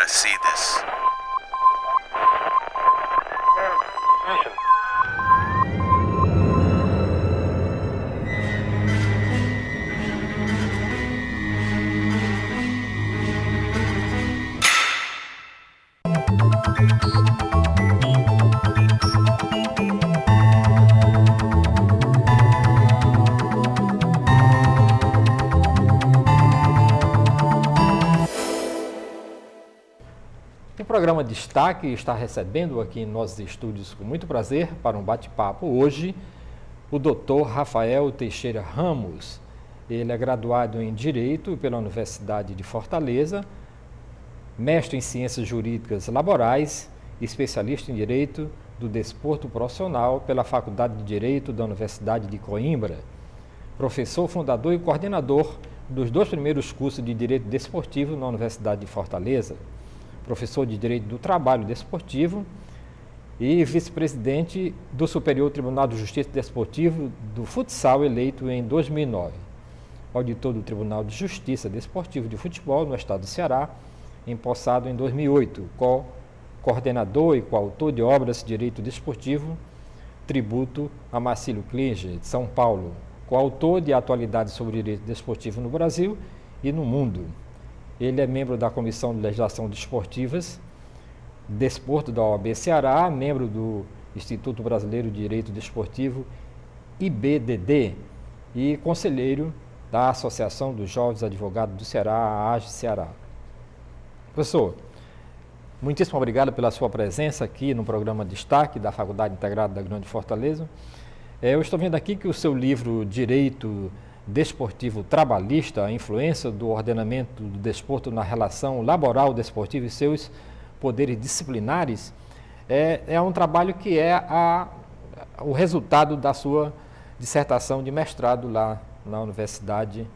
see this. O programa Destaque está recebendo aqui em nossos estúdios com muito prazer para um bate-papo hoje o Dr. Rafael Teixeira Ramos. Ele é graduado em Direito pela Universidade de Fortaleza, mestre em Ciências Jurídicas Laborais, especialista em Direito do Desporto Profissional pela Faculdade de Direito da Universidade de Coimbra, professor fundador e coordenador dos 2 primeiros cursos de Direito Desportivo na Universidade de Fortaleza, professor de Direito do Trabalho Desportivo e vice-presidente do Superior Tribunal de Justiça Desportivo do Futsal, eleito em 2009. Auditor do Tribunal de Justiça Desportivo de Futebol no Estado do Ceará, empossado em 2008, coordenador e coautor de obras de Direito Desportivo, Tributo a Marcílio Klinger, de São Paulo, coautor de Atualidades sobre Direito Desportivo no Brasil e no Mundo. Ele é membro da Comissão de Legislação Desportivas, Desporto da OAB Ceará, membro do Instituto Brasileiro de Direito Desportivo, IBDD, e conselheiro da Associação dos Jovens Advogados do Ceará, a AGE Ceará. Professor, muitíssimo obrigado pela sua presença aqui no programa Destaque da Faculdade Integrada da Grande Fortaleza. Eu estou vendo aqui que o seu livro Direito Desportivo Trabalhista, a influência do ordenamento do desporto na relação laboral desportiva e seus poderes disciplinares, é um trabalho que é o resultado da sua dissertação de mestrado lá na Universidade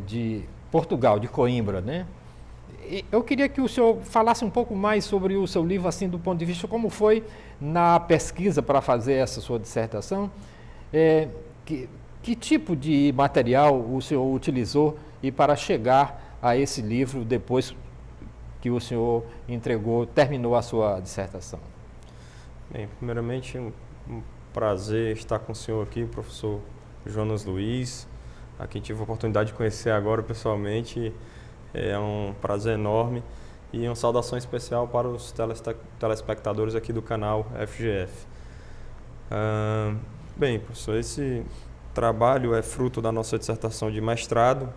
de Portugal, de Coimbra, né? E eu queria que o senhor falasse um pouco mais sobre o seu livro, assim, do ponto de vista como foi na pesquisa para fazer essa sua dissertação, que tipo de material o senhor utilizou e para chegar a esse livro depois que o senhor terminou a sua dissertação? Bem, primeiramente, um prazer estar com o senhor aqui, professor Jonas Luiz, a quem tive a oportunidade de conhecer agora pessoalmente. É um prazer enorme e uma saudação especial para os telespectadores aqui do canal FGF. Bem, professor, esse trabalho é fruto da nossa dissertação de mestrado,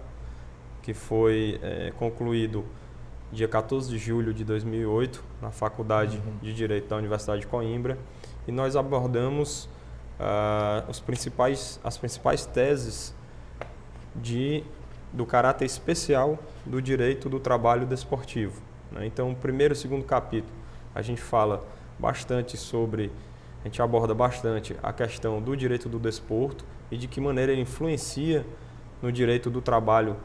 que foi concluído dia 14 de julho de 2008, na Faculdade de Direito da Universidade de Coimbra, e nós abordamos as principais teses do caráter especial do direito do trabalho desportivo, né? Então, o primeiro e segundo capítulo, a gente aborda bastante a questão do direito do desporto e de que maneira ele influencia no direito do trabalho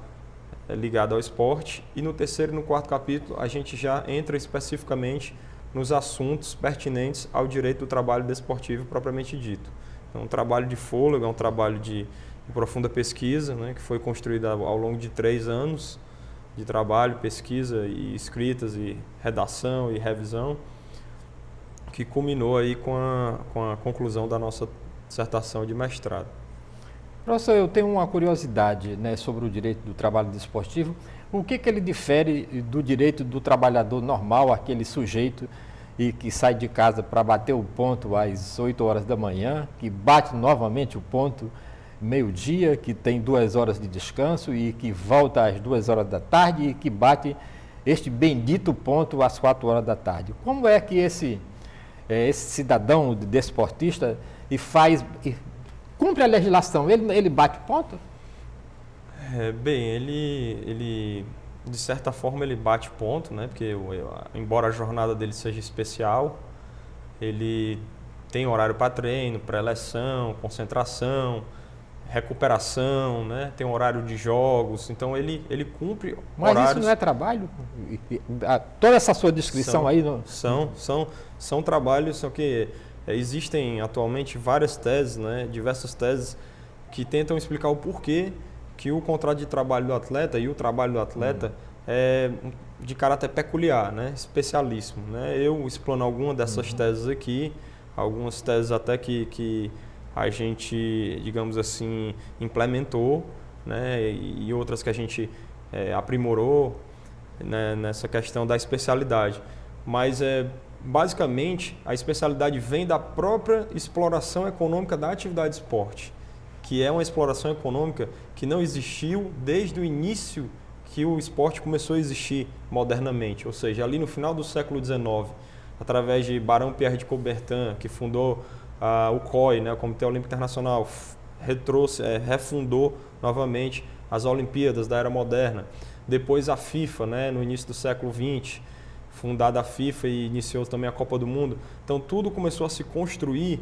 ligado ao esporte. E no terceiro e no quarto capítulo, a gente já entra especificamente nos assuntos pertinentes ao direito do trabalho desportivo propriamente dito. Então, um trabalho de fôlego, é um trabalho de profunda pesquisa, né, que foi construída ao longo de 3 anos de trabalho, pesquisa e escritas e redação e revisão, que culminou aí com a conclusão da nossa dissertação de mestrado. Professor, eu tenho uma curiosidade, né, sobre o direito do trabalho desportivo. O que ele difere do direito do trabalhador normal, aquele sujeito que sai de casa para bater o ponto às 8 horas da manhã, que bate novamente o ponto meio-dia, que tem 2 horas de descanso e que volta às 2 horas da tarde e que bate este bendito ponto às 4 horas da tarde? Como é que esse cidadão desportista cumpre a legislação? Ele bate ponto? Bem, ele de certa forma ele bate ponto, né? Porque embora a jornada dele seja especial, ele tem horário para treino, pré-eleção, concentração, recuperação, né? Tem horário de jogos, então ele cumpre horários. Mas isso não é trabalho? Toda essa sua descrição aí... São trabalhos, só que existem atualmente várias teses, né? Diversas teses que tentam explicar o porquê que o contrato de trabalho do atleta e o trabalho do atleta de caráter peculiar, né? Especialíssimo, né? Eu explano algumas dessas teses aqui, algumas teses até que a gente, digamos assim, implementou, né? E outras que a gente aprimorou, né? Nessa questão da especialidade. Mas, basicamente, a especialidade vem da própria exploração econômica da atividade de esporte, que é uma exploração econômica que não existiu desde o início que o esporte começou a existir modernamente, ou seja, ali no final do século XIX, através de Barão Pierre de Coubertin, que fundou o COI, né, o Comitê Olímpico Internacional, refundou novamente as Olimpíadas da Era Moderna. Depois a FIFA, né, no início do século XX, fundada a FIFA e iniciou também a Copa do Mundo. Então tudo começou a se construir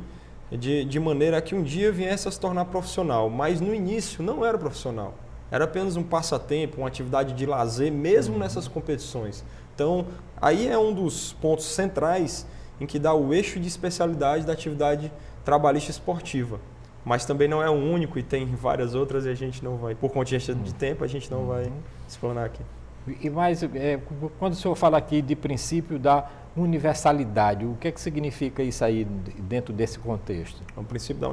de maneira que um dia viesse a se tornar profissional, mas no início não era profissional. Era apenas um passatempo, uma atividade de lazer, mesmo nessas competições. Então, aí é um dos pontos centrais em que dá o eixo de especialidade da atividade trabalhista esportiva. Mas também não é o único e tem várias outras e a gente não vai, por contingência de tempo, a gente não vai explanar aqui. E mais, quando o senhor fala aqui de princípio da universalidade, o que é que significa isso aí dentro desse contexto? O princípio da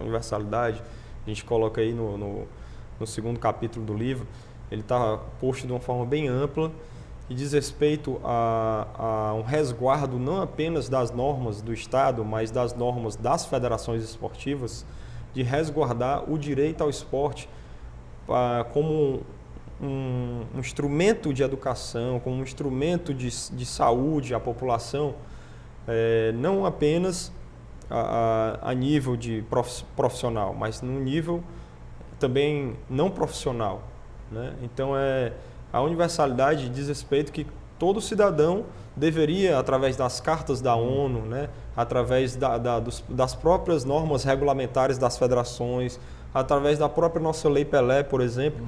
universalidade, a gente coloca aí no segundo capítulo do livro, ele está posto de uma forma bem ampla e diz respeito a um resguardo não apenas das normas do Estado, mas das normas das federações esportivas, de resguardar o direito ao esporte como um instrumento de educação, como um instrumento de saúde à população, não apenas a nível de profissional, mas no nível também não profissional, né? Então, a universalidade diz respeito que todo cidadão deveria, através das cartas da ONU, né, através das próprias normas regulamentares das federações, através da própria nossa Lei Pelé, por exemplo,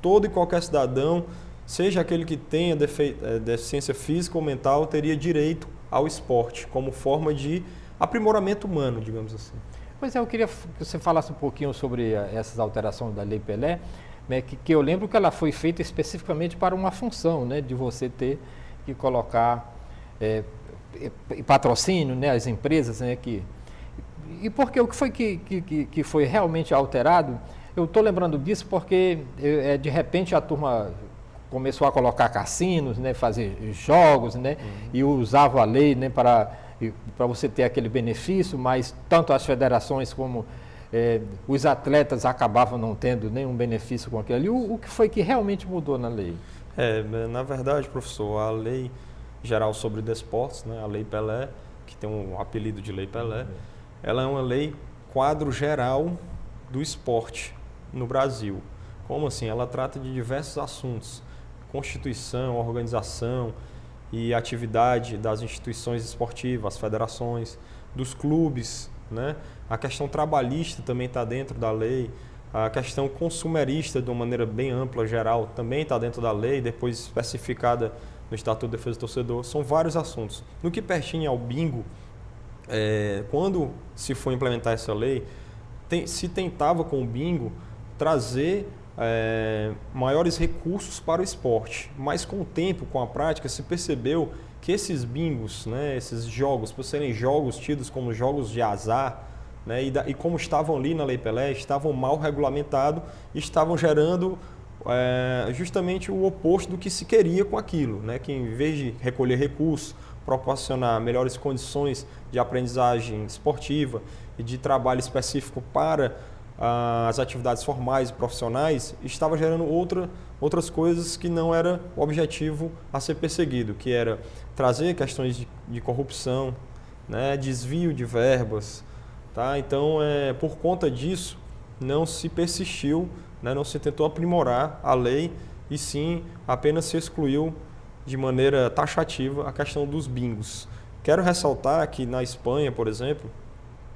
todo e qualquer cidadão, seja aquele que tenha deficiência física ou mental, teria direito ao esporte como forma de aprimoramento humano, digamos assim. Pois é, eu queria que você falasse um pouquinho sobre essas alterações da Lei Pelé, né, que eu lembro que ela foi feita especificamente para uma função, né, de você ter que colocar patrocínio, né, às empresas, né, e porque o que foi que foi realmente alterado, eu estou lembrando disso porque de repente a turma começou a colocar cassinos, né, fazer jogos, né, e usava a lei, né, para você ter aquele benefício, mas tanto as federações como os atletas acabavam não tendo nenhum benefício com aquilo ali. O que foi que realmente mudou na lei? Na verdade, professor, a Lei Geral sobre Desportos, né, a Lei Pelé, que tem um apelido de Lei Pelé, ela é uma lei quadro geral do esporte no Brasil. Como assim? Ela trata de diversos assuntos: constituição, organização e atividade das instituições esportivas, as federações, dos clubes, né? A questão trabalhista também está dentro da lei, a questão consumerista de uma maneira bem ampla, geral, também está dentro da lei, depois especificada no Estatuto de Defesa do Torcedor. São vários assuntos. No que pertine ao bingo, quando se foi implementar essa lei, se tentava com o bingo trazer maiores recursos para o esporte, mas com o tempo, com a prática, se percebeu que esses bingos, né, esses jogos, por serem jogos tidos como jogos de azar, né, e como estavam ali na Lei Pelé, estavam mal regulamentados e estavam gerando justamente o oposto do que se queria com aquilo, né, que em vez de recolher recursos, proporcionar melhores condições de aprendizagem esportiva e de trabalho específico para as atividades formais e profissionais, estava gerando outras coisas que não era o objetivo a ser perseguido, que era trazer questões de corrupção, né, desvio de verbas. Tá? Então, por conta disso, não se persistiu, né, não se tentou aprimorar a lei e sim apenas se excluiu de maneira taxativa a questão dos bingos. Quero ressaltar que na Espanha, por exemplo,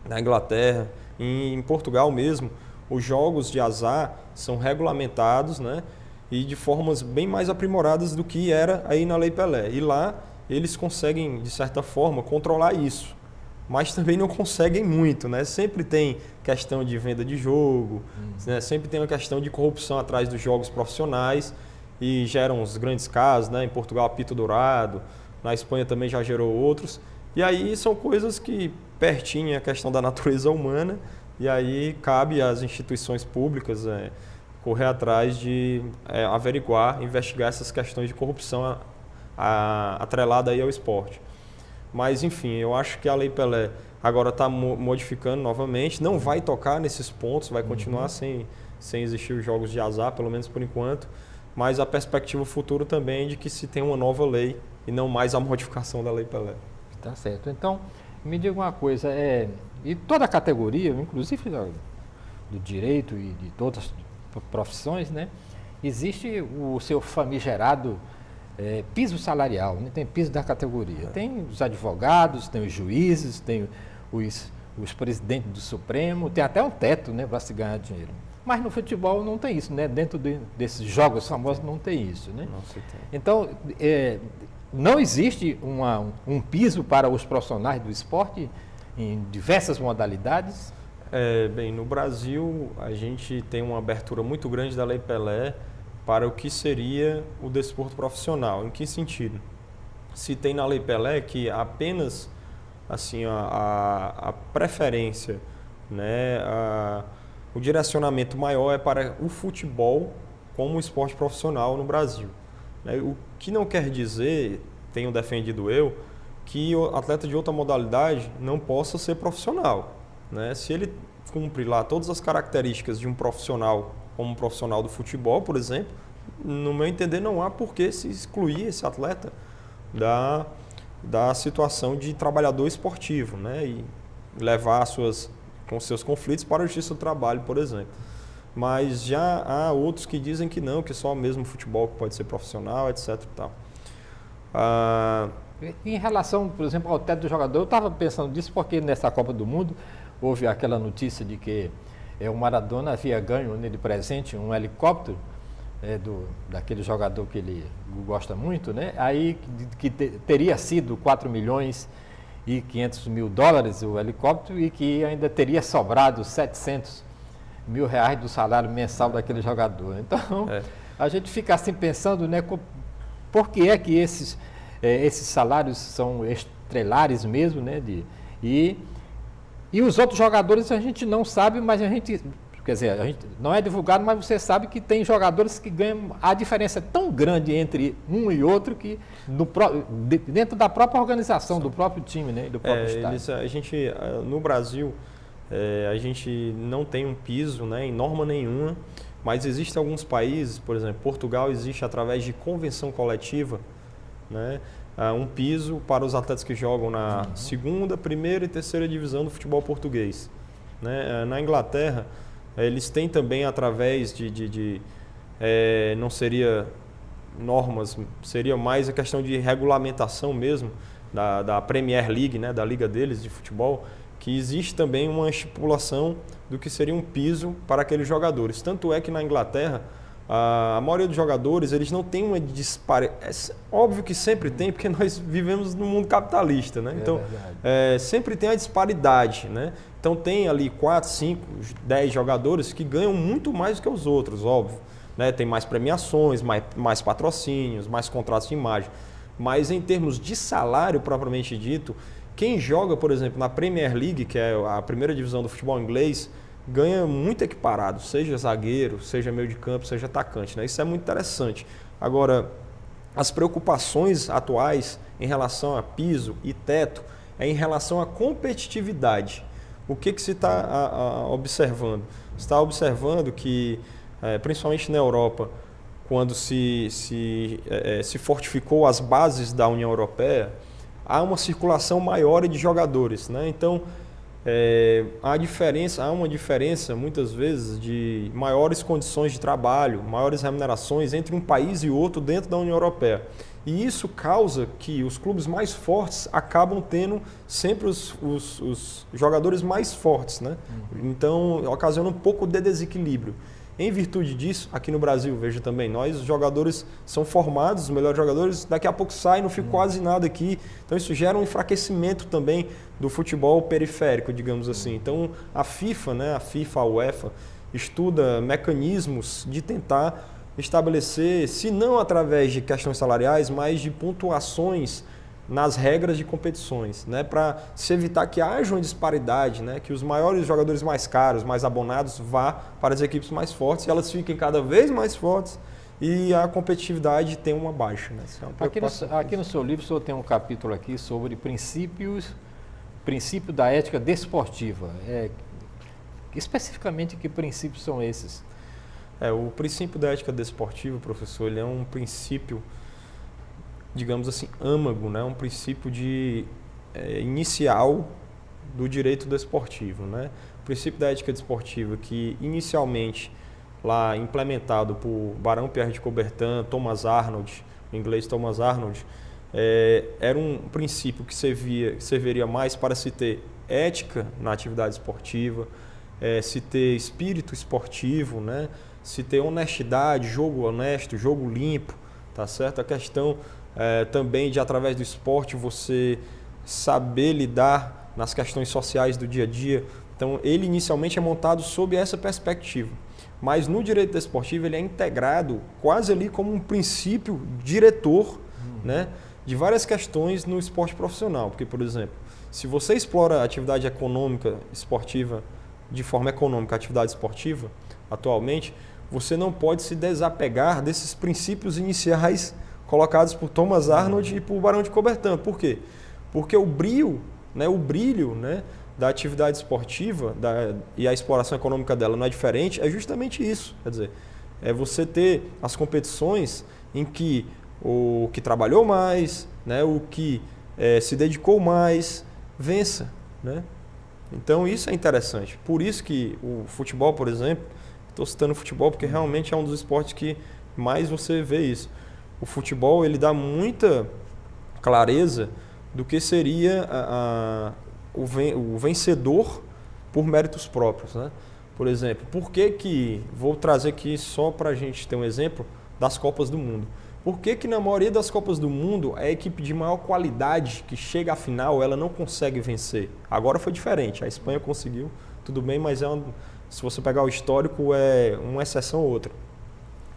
na Inglaterra, em Portugal mesmo, os jogos de azar são regulamentados, né, e de formas bem mais aprimoradas do que era aí na Lei Pelé. E lá eles conseguem, de certa forma, controlar isso, mas também não conseguem muito, né? Sempre tem questão de venda de jogo, né? Sempre tem uma questão de corrupção atrás dos jogos profissionais e geram os grandes casos, né? Em Portugal, apito dourado, na Espanha também já gerou outros. E aí são coisas que pertinhem a questão da natureza humana, e aí cabe às instituições públicas correr atrás de averiguar, investigar essas questões de corrupção atrelada aí ao esporte. Mas, enfim, eu acho que a Lei Pelé agora está modificando novamente, não vai tocar nesses pontos, vai continuar sem existir os jogos de azar, pelo menos por enquanto, mas a perspectiva futura também é de que se tem uma nova lei e não mais a modificação da Lei Pelé. Tá certo. Então, me diga uma coisa, e toda a categoria, inclusive do direito e de todas as profissões, né, existe o seu famigerado piso salarial, né? Tem piso da categoria. Tem os advogados, tem os juízes, tem os presidentes do Supremo, tem até um teto, né, para se ganhar dinheiro. Mas no futebol não tem isso, né? Dentro desses jogos famosos não tem isso, né? Não se tem. Então, não existe um piso para os profissionais do esporte em diversas modalidades? Bem, no Brasil a gente tem uma abertura muito grande da Lei Pelé para o que seria o desporto profissional. Em que sentido? Se tem na Lei Pelé que apenas assim, a preferência, né, o direcionamento maior é para o futebol como esporte profissional no Brasil. O que não quer dizer, tenho defendido eu, que o atleta de outra modalidade não possa ser profissional, né? Se ele cumpre lá todas as características de um profissional, como um profissional do futebol, por exemplo, no meu entender não há por que se excluir esse atleta da situação de trabalhador esportivo, né? E levar com seus conflitos para a justiça do trabalho, por exemplo. Mas já há outros que dizem que não, que só mesmo o futebol que pode ser profissional, etc. E tal. Em relação, por exemplo, ao teto do jogador, eu estava pensando disso porque nessa Copa do Mundo houve aquela notícia de que o Maradona havia ganho de presente um helicóptero daquele jogador que ele gosta muito, né? Aí que teria sido 4 milhões e 500 mil dólares o helicóptero e que ainda teria sobrado 700 mil reais do salário mensal daquele jogador. Então, a gente fica assim pensando, né, por que é que esses salários são estrelares mesmo, né? E os outros jogadores a gente não sabe, mas a gente não é divulgado, mas você sabe que tem jogadores que ganham, a diferença é tão grande entre um e outro que dentro da própria organização, do próprio time, né, do próprio estado. No Brasil, a gente não tem um piso, né, em norma nenhuma, mas existem alguns países, por exemplo, Portugal existe através de convenção coletiva, né, um piso para os atletas que jogam na segunda, primeira e terceira divisão do futebol português. Né? Na Inglaterra, eles têm também através não seria normas, seria mais a questão de regulamentação mesmo da Premier League, né, da liga deles de futebol, que existe também uma estipulação do que seria um piso para aqueles jogadores. Tanto é que na Inglaterra, a maioria dos jogadores, eles não têm uma disparidade. É óbvio que sempre tem, porque nós vivemos num mundo capitalista, né? Então, sempre tem a disparidade, né? Então, tem ali 4, 5, 10 jogadores que ganham muito mais do que os outros, óbvio. Né? Tem mais premiações, mais patrocínios, mais contratos de imagem. Mas, em termos de salário, propriamente dito, quem joga, por exemplo, na Premier League, que é a primeira divisão do futebol inglês, ganha muito equiparado, seja zagueiro, seja meio de campo, seja atacante, né? Isso é muito interessante. Agora, as preocupações atuais em relação a piso e teto é em relação à competitividade. O que se está observando? Se está observando que, principalmente na Europa, quando se fortificou as bases da União Europeia, há uma circulação maior de jogadores, né? Então, há uma diferença, muitas vezes, de maiores condições de trabalho, maiores remunerações entre um país e outro dentro da União Europeia. E isso causa que os clubes mais fortes acabam tendo sempre os jogadores mais fortes, né? Então, ocasiona um pouco de desequilíbrio. Em virtude disso, aqui no Brasil, veja também, os jogadores são formados, os melhores jogadores, daqui a pouco saem, não fica quase nada aqui. Então isso gera um enfraquecimento também do futebol periférico, digamos assim. Então a FIFA, a UEFA, estuda mecanismos de tentar estabelecer, se não através de questões salariais, mas de pontuações nas regras de competições, né, para se evitar que haja uma disparidade, né, que os maiores jogadores mais caros, mais abonados, vá para as equipes mais fortes e elas fiquem cada vez mais fortes e a competitividade tem uma baixa. Né? Isso é uma aqui no seu livro, o senhor tem um capítulo aqui sobre princípio da ética desportiva. Especificamente, que princípios são esses? O princípio da ética desportiva, professor, ele é um princípio, digamos assim, âmago, né? Um princípio inicial do direito desportivo. Né? O princípio da ética desportiva, que inicialmente, lá implementado por Barão Pierre de Coubertin, Thomas Arnold, em inglês Thomas Arnold, era um princípio que serviria mais para se ter ética na atividade esportiva, se ter espírito esportivo, né? Se ter honestidade, jogo honesto, jogo limpo, tá certo? A questão também de, através do esporte, você saber lidar nas questões sociais do dia a dia. Então, ele inicialmente é montado sob essa perspectiva. Mas no direito desportivo ele é integrado quase ali como um princípio diretor, né, de várias questões no esporte profissional. Porque, por exemplo, se você explora a atividade econômica esportiva de forma econômica, a atividade esportiva, atualmente, você não pode se desapegar desses princípios iniciais colocados por Thomas Arnold e por Barão de Coubertin. Por quê? Porque o brilho, né, da atividade esportiva e a exploração econômica dela não é diferente, é justamente isso. Quer dizer, é você ter as competições em que o que trabalhou mais, né, o que se dedicou mais, vença. Né? Então isso é interessante. Por isso que o futebol, por exemplo, estou citando o futebol porque realmente é um dos esportes que mais você vê isso. O futebol ele dá muita clareza do que seria o vencedor por méritos próprios. Né? Por exemplo, vou trazer aqui só para a gente ter um exemplo das Copas do Mundo. Por que na maioria das Copas do Mundo a equipe de maior qualidade que chega à final ela não consegue vencer? Agora foi diferente, a Espanha conseguiu, tudo bem, mas se você pegar o histórico é uma exceção ou outra.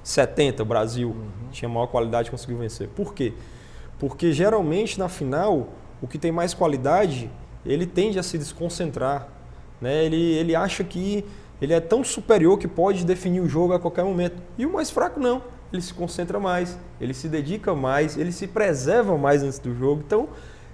70, o Brasil tinha maior qualidade e conseguiu vencer. Por quê? Porque geralmente na final o que tem mais qualidade ele tende a se desconcentrar, né? Ele acha que ele é tão superior que pode definir o jogo a qualquer momento. E o mais fraco não, ele se concentra mais, ele se dedica mais, ele se preserva mais antes do jogo. Então,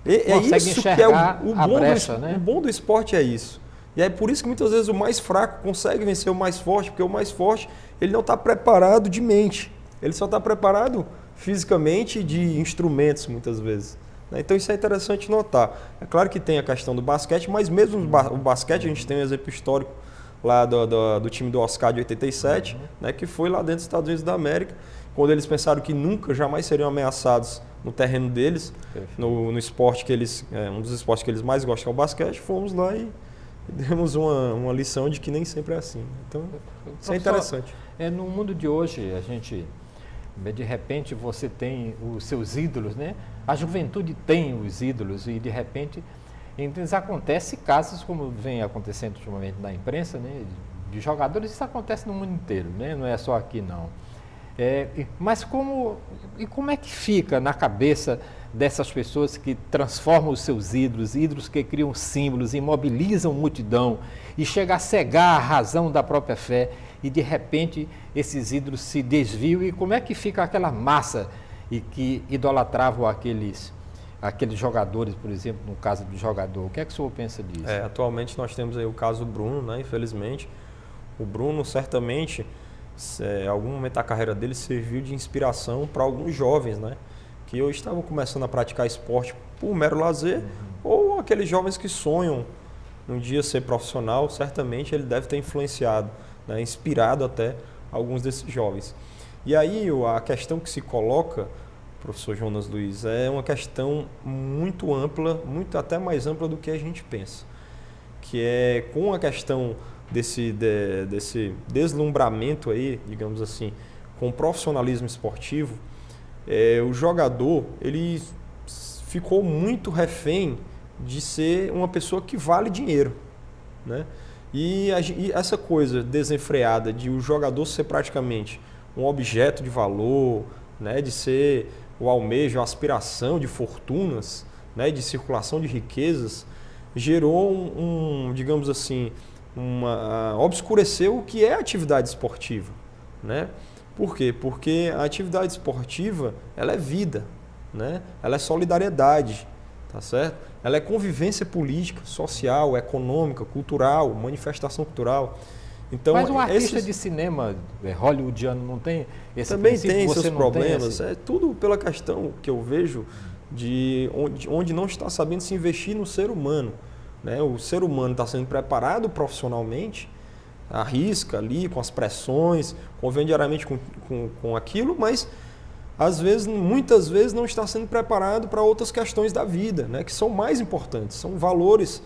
é isso que é o bom do esporte é isso. E é por isso que muitas vezes o mais fraco consegue vencer o mais forte, porque o mais forte ele não está preparado de mente, ele só está preparado fisicamente de instrumentos muitas vezes. Então isso é interessante notar. É claro que tem a questão do basquete, mas mesmo o basquete, a gente tem um exemplo histórico lá do time do Oscar de 87, né, que foi lá dentro dos Estados Unidos da América, quando eles pensaram que nunca, jamais seriam ameaçados no terreno deles, no esporte que eles, um dos esportes que eles mais gostam, que é o basquete, fomos lá e demos uma lição de que nem sempre é assim. Então, isso é interessante. No mundo de hoje, a gente... De repente você tem os seus ídolos, né? A juventude tem os ídolos e de repente acontece casos como vem acontecendo ultimamente na imprensa, né? De jogadores, isso acontece no mundo inteiro, né? Não é só aqui não. Mas como é que fica na cabeça dessas pessoas que transformam os seus ídolos que criam símbolos, imobilizam multidão e chega a cegar a razão da própria fé e de repente esses ídolos se desviam e como é que fica aquela massa e que idolatravam aqueles jogadores, por exemplo, no caso do jogador? O que é que o senhor pensa disso? Atualmente nós temos aí o caso do Bruno, né? Infelizmente. O Bruno certamente, em algum momento da carreira dele, serviu de inspiração para alguns jovens, né? Que hoje estavam começando a praticar esporte por mero lazer, ou aqueles jovens que sonham um dia ser profissional, certamente ele deve ter influenciado, né? Inspirado até alguns desses jovens. E aí a questão que se coloca, professor Jonas Luiz, é uma questão muito ampla, muito até mais ampla do que a gente pensa, que é com a questão desse deslumbramento aí, digamos assim, com o profissionalismo esportivo, o jogador ele ficou muito refém de ser uma pessoa que vale dinheiro, né? E essa coisa desenfreada de o jogador ser praticamente um objeto de valor, né, de ser o almejo, a aspiração de fortunas, né, de circulação de riquezas, gerou digamos assim, obscureceu o que é a atividade esportiva, né? Por quê? Porque a atividade esportiva, ela é vida, né? Ela é solidariedade, tá certo? Ela é convivência política, social, econômica, cultural, manifestação cultural. Então, mas um artista de cinema hollywoodiano não tem esse também princípio? tem Você seus não problemas. tem esse... É tudo pela questão que eu vejo de onde não está sabendo se investir no ser humano, né? O ser humano está sendo preparado profissionalmente, arrisca ali com as pressões, convive diariamente com aquilo, mas às vezes, muitas vezes não está sendo preparado para outras questões da vida, né? Que são mais importantes, são valores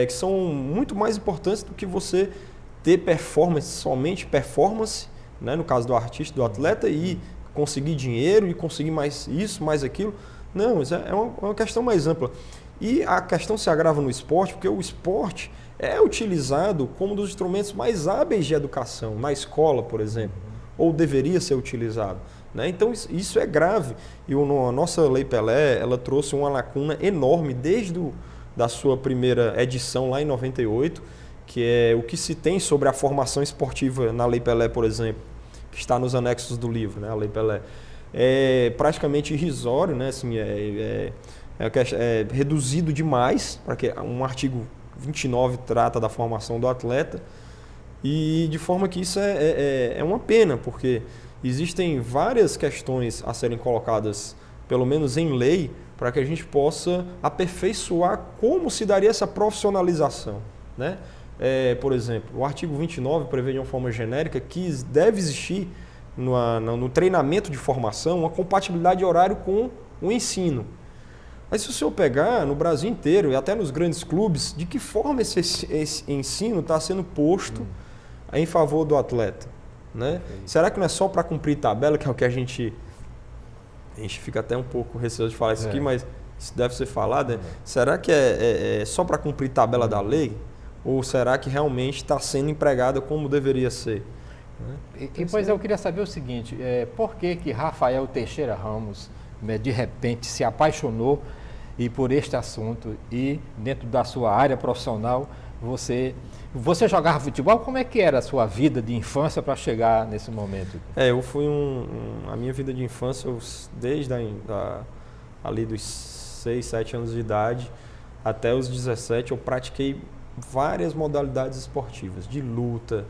que são muito mais importantes do que você ter performance, somente performance, né? No caso do artista, do atleta, e conseguir dinheiro e conseguir mais isso, mais aquilo. Não, isso é uma questão mais ampla. E a questão se agrava no esporte, porque o esporte é utilizado como um dos instrumentos mais hábeis de educação, na escola, por exemplo, ou deveria ser utilizado, né? Então isso é grave. E a nossa Lei Pelé, ela trouxe uma lacuna enorme desde da sua primeira edição, lá em 98, que é o que se tem sobre a formação esportiva na Lei Pelé, por exemplo, que está nos anexos do livro, né? A Lei Pelé. É praticamente irrisório, né? Assim, é reduzido demais, para que um artigo 29 trata da formação do atleta, e de forma que isso é uma pena, porque existem várias questões a serem colocadas, pelo menos em lei, para que a gente possa aperfeiçoar como se daria essa profissionalização, né? Por exemplo, o artigo 29 prevê de uma forma genérica que deve existir no treinamento de formação uma compatibilidade de horário com o ensino. Mas se o senhor pegar no Brasil inteiro e até nos grandes clubes, de que forma esse ensino está sendo posto em favor do atleta, né? Será que não é só para cumprir tabela, que é o que a gente fica até um pouco receoso de falar isso aqui, mas isso deve ser falado, né? Será que é só para cumprir tabela da lei? Ou será que realmente está sendo empregada como deveria ser? Pois eu queria saber o seguinte, por que Rafael Teixeira Ramos, de repente, se apaixonou por este assunto e dentro da sua área profissional, você jogava futebol? Como é que era a sua vida de infância para chegar nesse momento? Eu fui a minha vida de infância, desde ali dos 6, 7 anos de idade até os 17, eu pratiquei várias modalidades esportivas, de luta,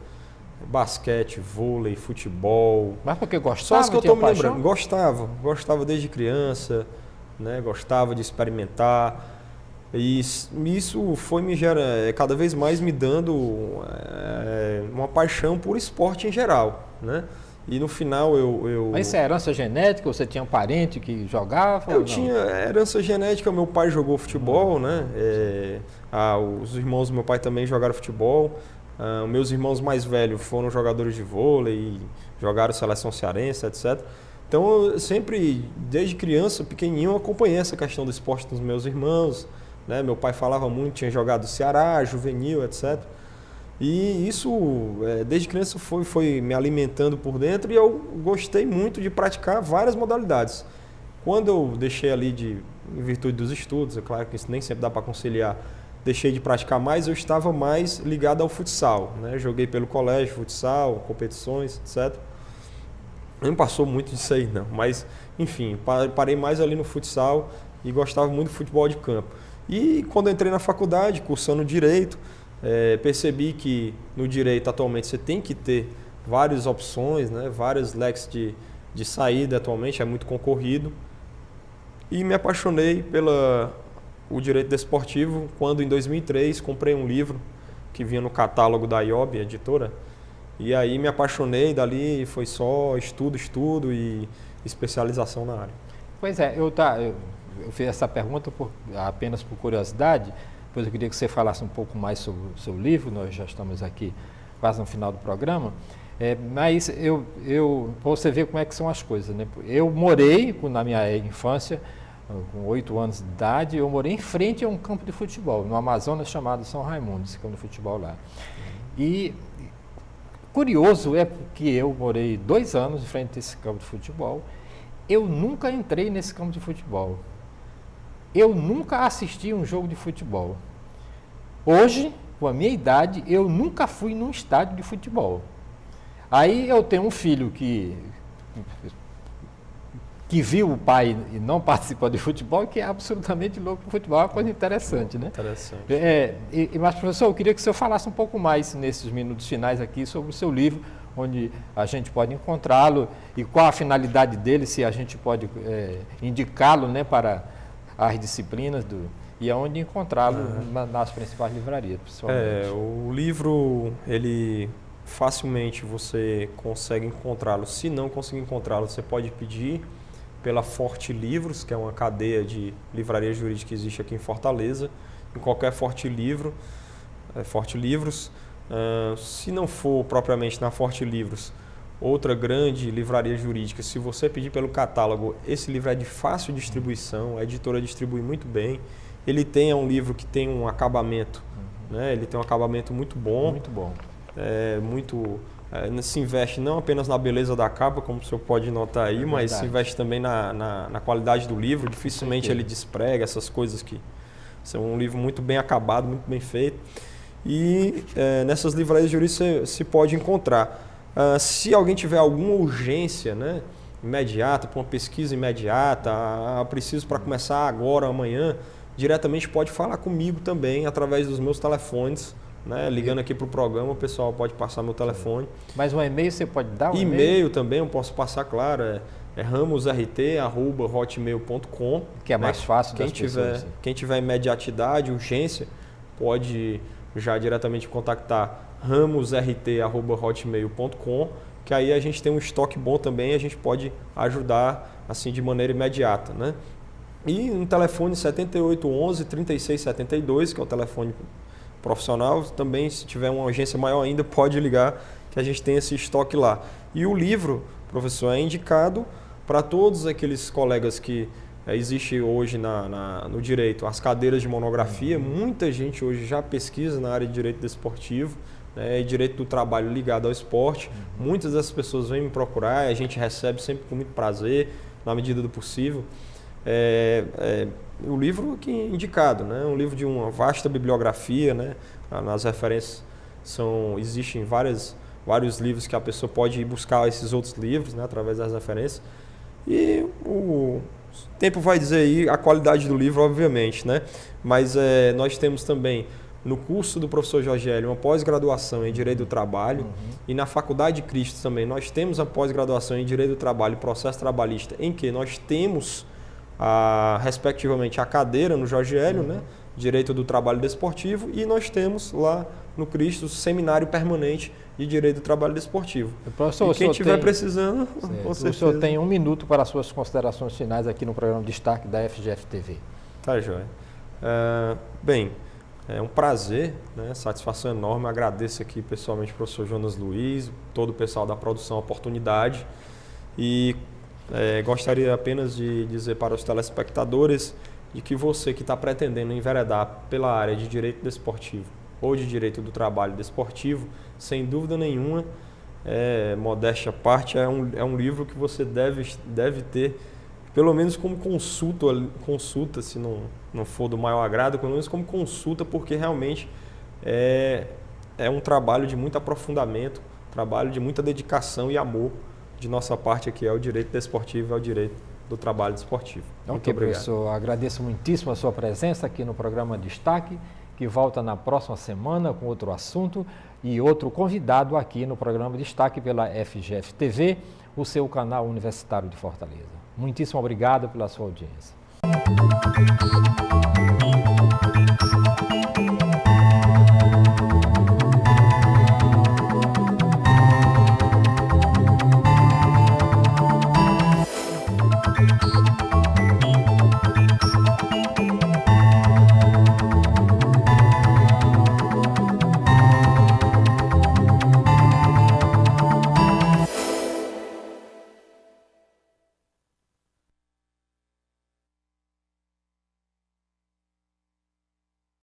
basquete, vôlei, futebol. Mas porque gostava? Só as que eu estou me lembrando. Gostava desde criança, né? Gostava de experimentar. E isso foi cada vez mais me dando uma paixão por esporte em geral, né? E no final Mas isso é herança genética? Você tinha um parente que jogava? Eu tinha herança genética, meu pai jogou futebol, né? Os irmãos do meu pai também jogaram futebol. Meus irmãos mais velhos foram jogadores de vôlei, jogaram seleção cearense, etc. Então, eu sempre, desde criança, pequenininho, eu acompanhei essa questão do esporte dos meus irmãos, né? Meu pai falava muito, tinha jogado Ceará, juvenil, etc. E isso, desde criança, foi me alimentando por dentro, e eu gostei muito de praticar várias modalidades. Quando eu deixei ali, em virtude dos estudos, é claro que isso nem sempre dá para conciliar, deixei de praticar mais, eu estava mais ligado ao futsal, né? Joguei pelo colégio, futsal, competições, etc. Não passou muito disso aí, não. Mas, enfim, parei mais ali no futsal e gostava muito do futebol de campo. E quando eu entrei na faculdade, cursando Direito, percebi que no Direito, atualmente, você tem que ter várias opções, né? Vários leques de saída, atualmente, é muito concorrido. E me apaixonei o Direito Desportivo, quando em 2003 comprei um livro que vinha no catálogo da IOB, editora, e aí me apaixonei, dali foi só estudo e especialização na área. Pois é, eu fiz essa pergunta apenas por curiosidade, depois eu queria que você falasse um pouco mais sobre o seu livro, nós já estamos aqui quase no final do programa, mas para você ver como é que são as coisas, né? Eu morei, na minha infância, com 8 anos de idade, eu morei em frente a um campo de futebol, no Amazonas, chamado São Raimundo, esse campo de futebol lá. E Curioso é que eu morei 2 anos em frente a esse campo de futebol. Eu nunca entrei nesse campo de futebol. Eu nunca assisti um jogo de futebol. Hoje, com a minha idade, eu nunca fui num estádio de futebol. Aí eu tenho um filho que viu o pai e não participa de futebol, que é absolutamente louco por futebol. É uma coisa interessante, né? Interessante. Mas, professor, eu queria que o senhor falasse um pouco mais nesses minutos finais aqui sobre o seu livro, onde a gente pode encontrá-lo e qual a finalidade dele, se a gente pode indicá-lo, né, para as disciplinas e aonde encontrá-lo nas principais livrarias, principalmente. O livro, ele facilmente você consegue encontrá-lo. Se não conseguir encontrá-lo, você pode pedir pela Forte Livros, que é uma cadeia de livraria jurídica que existe aqui em Fortaleza, em qualquer Forte Livros. Se não for propriamente na Forte Livros, outra grande livraria jurídica, se você pedir pelo catálogo, esse livro é de fácil distribuição, a editora distribui muito bem. Ele é um livro que tem um acabamento, né? Ele tem um acabamento muito bom. Muito bom. Se investe não apenas na beleza da capa, como o senhor pode notar aí, mas se investe também na qualidade do livro. Dificilmente ele desprega essas coisas que são um livro muito bem acabado, muito bem feito. E nessas livrarias jurídicas se pode encontrar. Se alguém tiver alguma urgência, né, imediata, para uma pesquisa imediata, preciso para começar agora ou amanhã, diretamente pode falar comigo também através dos meus telefones. Né? Ligando aqui para o programa, o pessoal pode passar meu telefone. Mas um e-mail você pode dar? E-mail também, eu posso passar, claro, é ramosrt@hotmail.com. Que é mais fácil das pessoas. Quem tiver imediatidade, urgência, pode já diretamente contactar ramosrt@hotmail.com, que aí a gente tem um estoque bom também e a gente pode ajudar assim de maneira imediata. Né? E um telefone 7811-3672, que é o telefone profissional, também se tiver uma urgência maior ainda, pode ligar que a gente tem esse estoque lá. E o livro, professor, é indicado para todos aqueles colegas que existe hoje no direito, as cadeiras de monografia. Muita gente hoje já pesquisa na área de direito desportivo, né, e direito do trabalho ligado ao esporte. Muitas dessas pessoas vêm me procurar, a gente recebe sempre com muito prazer, na medida do possível. O livro aqui indicado, né? Um livro de uma vasta bibliografia, né? Nas referências existem vários livros que a pessoa pode ir buscar esses outros livros, né? Através das referências. E o tempo vai dizer aí a qualidade do livro, obviamente, né? Mas nós temos também no curso do professor Jorge Hélio uma pós-graduação em Direito do Trabalho, e na Faculdade de Cristo também nós temos a pós-graduação em Direito do Trabalho e Processo Trabalhista, em que nós temos respectivamente a cadeira no Jorge Hélio, né? Direito do Trabalho Desportivo, e nós temos lá no Cristo o Seminário Permanente de Direito do Trabalho Desportivo. Professor, e quem estiver precisando, com certeza. O senhor tem 1 minuto para as suas considerações finais aqui no programa Destaque da FGF TV. Tá, joia. Bem, é um prazer, né? Satisfação enorme. Agradeço aqui pessoalmente o professor Jonas Luiz, todo o pessoal da produção, a oportunidade. E gostaria apenas de dizer para os telespectadores de que você que está pretendendo enveredar pela área de direito desportivo ou de direito do trabalho desportivo, sem dúvida nenhuma, modéstia à parte, é um livro que você deve ter, pelo menos como consulta, se não for do maior agrado, pelo menos como consulta, porque realmente é um trabalho de muito aprofundamento, trabalho de muita dedicação e amor de nossa parte aqui, é o direito desportivo, é o direito do trabalho desportivo. Muito obrigado. Professor, agradeço muitíssimo a sua presença aqui no programa Destaque, que volta na próxima semana com outro assunto e outro convidado aqui no programa Destaque pela FGF TV, o seu canal universitário de Fortaleza. Muitíssimo obrigado pela sua audiência.